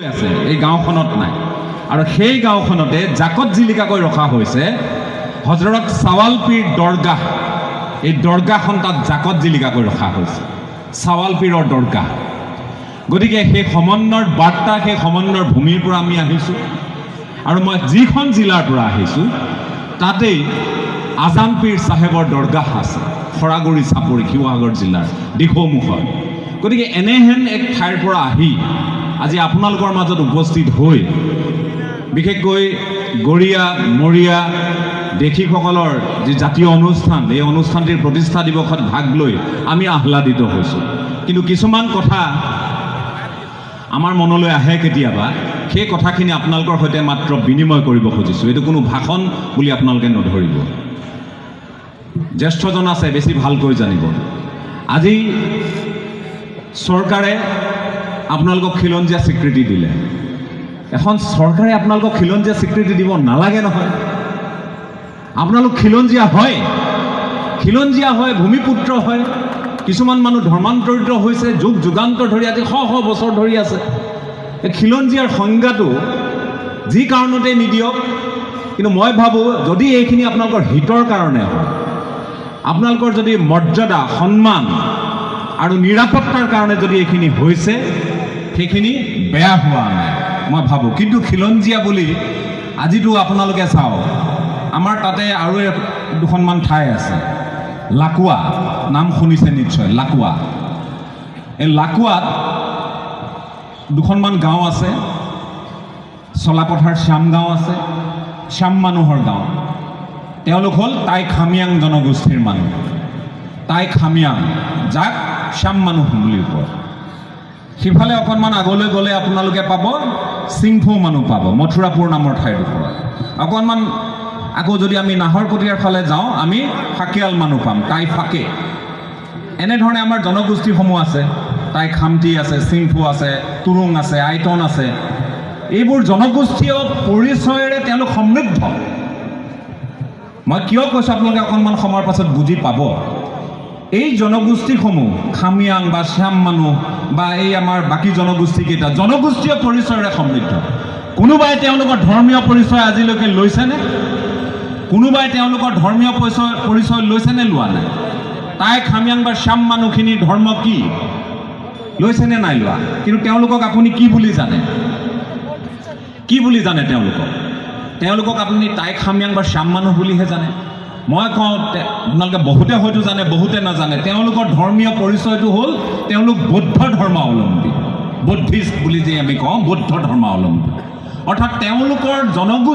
আছে এই গাঁওখনত নাই আৰু সেই গাঁওখনতে জাকত জিলিকাকৈ ৰখা হৈছে হজৰত চাৱাল পীৰ দৰগাহ। এই দৰগাহখন তাত জাকত জিলিকাকৈ ৰখা হৈছে, চাৱাল পীৰৰ দৰগাহ। গতিকে সেই সমন্বয়ৰ বাৰ্তা, সেই সমন্বয়ৰ ভূমিৰ পৰা আমি আহিছোঁ আৰু মই যিখন জিলাৰ পৰা আহিছোঁ তাতেই আজান পীৰ চাহেবৰ দৰগাহ আছে, খৰাগুৰি চাপৰি শিৱসাগৰ জিলাৰ দিখৌমুখত। গতিকে এনেহেন এক ঠাইৰ পৰা আহি আজি আপোনালোকৰ মাজত উপস্থিত হৈ বিশেষকৈ গৰীয়া মৰীয়া দেশীসকলৰ যি জাতীয় অনুষ্ঠান, এই অনুষ্ঠানটিৰ প্ৰতিষ্ঠা দিৱসত ভাগ লৈ আমি আহ্লাদিত হৈছোঁ। কিন্তু কিছুমান কথা আমাৰ মনলৈ আহে কেতিয়াবা, সেই কথাখিনি আপোনালোকৰ সৈতে মাত্ৰ বিনিময় কৰিব খুজিছোঁ। এইটো কোনো ভাষণ বুলি আপোনালোকে নধৰিব। জ্যেষ্ঠজন আছে, বেছি ভালকৈ জানিব। আজি চৰকাৰে আপোনালোকক খিলঞ্জীয়া স্বীকৃতি দিলে। এখন চৰকাৰে আপোনালোকক খিলঞ্জীয়া স্বীকৃতি দিব নালাগে নহয়। আপোনালোক খিলঞ্জীয়া হয়, খিলঞ্জীয়া হয়, ভূমিপুত্ৰ হয়। কিছুমান মানুহ ধৰ্মান্তৰিত হৈছে, যুগ যুগান্তৰ ধৰি আজি শ শ বছৰ ধৰি আছে। এই খিলঞ্জীয়াৰ সংজ্ঞাটো যি কাৰণতে নিদিয়ক, কিন্তু মই ভাবোঁ যদি এইখিনি আপোনালোকৰ হিতৰ কাৰণে হয়, আপোনালোকৰ যদি মৰ্যাদা, সন্মান আৰু নিৰাপত্তাৰ কাৰণে যদি এইখিনি হৈছে, সেইখিনি বেয়া হোৱা নাই মই ভাবোঁ। কিন্তু খিলঞ্জীয়া বুলি আজিতো আপোনালোকে চাওক, আমাৰ তাতে আৰু দুখনমান ঠাই আছে, লাকুৱা নাম শুনিছে নিশ্চয়। লাকুৱা, এই লাকুৱাত দুখনমান গাঁও আছে, চলাপথাৰ শ্যাম গাঁও আছে, শ্যাম মানুহৰ গাঁও। তেওঁলোক হ'ল টাই খামিয়াং জনগোষ্ঠীৰ মানুহ। টাই খামিয়াং, যাক শ্যাম মানুহ বুলি কয়। সিফালে অকণমান আগলৈ গ'লে আপোনালোকে পাব চিংফৌ মানুহ পাব, মথুৰাপুৰ নামৰ ঠাইডোখৰত। অকণমান আকৌ যদি আমি নাহৰকটীয়াৰ ফালে যাওঁ, আমি ফাকিয়াল মানুহ পাম, টাই ফাকে। এনেধৰণে আমাৰ জনগোষ্ঠীসমূহ আছে। টাই খামতি আছে, চিংফৌ আছে, তুৰুং আছে, আইটন আছে। এইবোৰ জনগোষ্ঠীয় পৰিচয়েৰে তেওঁলোক সমৃদ্ধ। মই কিয় কৈছোঁ আপোনালোকে অকণমান সময়ৰ পাছত বুজি পাব। এই জনগোষ্ঠীসমূহ খামিয়াং বা শ্যাম মানুহ বা এই আমাৰ বাকী জনগোষ্ঠীকেইটা জনগোষ্ঠীয় পৰিচয়েৰে সমৃদ্ধ। কোনোবাই তেওঁলোকৰ ধৰ্মীয় পৰিচয় আজিলৈকে লৈছেনে? কোনোবাই তেওঁলোকৰ ধৰ্মীয় পৰিচয় লৈছেনে লোৱা নাই? টাই খামিয়াং বা শ্যাম মানুহখিনিৰ ধৰ্ম কি, লৈছেনে নাই লোৱা? কিন্তু তেওঁলোকক আপুনি কি বুলি জানে? কি বুলি জানে তেওঁলোকক আপুনি টাই খামিয়াং বা শ্যাম মানুহ বুলিহে জানে। মই কওঁ আপোনালোকে বহুতে হয়তো জানে, বহুতে নাজানে। তেওঁলোকৰ ধৰ্মীয় পৰিচয়টো হ'ল তেওঁলোক বৌদ্ধ ধৰ্মাৱলম্বী, বৌদ্ধিষ্ট বুলি যে আমি কওঁ, বৌদ্ধ ধৰ্মাৱলম্বী। অৰ্থাৎ তেওঁলোকৰ জনগোষ্ঠী